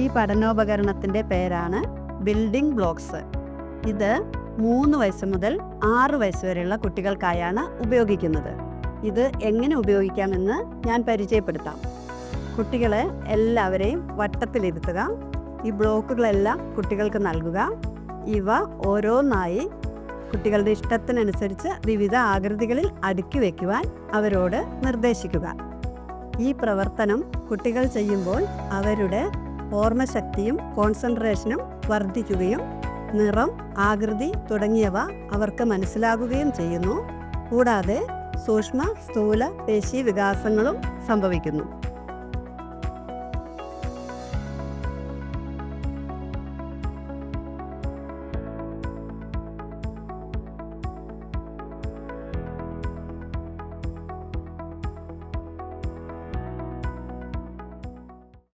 ഈ പഠനോപകരണത്തിൻ്റെ പേരാണ് building blocks. ഇത് 3 വയസ്സ് മുതൽ 6 വയസ്സ് വരെയുള്ള കുട്ടികൾക്കായാണ് ഉപയോഗിക്കുന്നത്. ഇത് എങ്ങനെ ഉപയോഗിക്കാമെന്ന് ഞാൻ പരിചയപ്പെടുത്താം. കുട്ടികളെ എല്ലാവരെയും വട്ടത്തിലിരുത്തുക. ഈ ബ്ലോക്കുകളെല്ലാം കുട്ടികൾക്ക് നൽകുക. ഇവ ഓരോന്നായി കുട്ടികളുടെ ഇഷ്ടത്തിനനുസരിച്ച് വിവിധ ആകൃതികളിൽ അടുക്കി വയ്ക്കുവാൻ അവരോട് നിർദ്ദേശിക്കുക. ഈ പ്രവർത്തനം കുട്ടികൾ ചെയ്യുമ്പോൾ അവരുടെ ഓർമ്മശക്തിയും കോൺസെൻട്രേഷനും വർദ്ധിക്കുകയും നിറം, ആകൃതി തുടങ്ങിയവ അവർക്ക് മനസ്സിലാകുകയും ചെയ്യുന്നു. കൂടാതെ സൂക്ഷ്മ സ്ഥൂല പേശി വികാസങ്ങളും സംഭവിക്കുന്നു.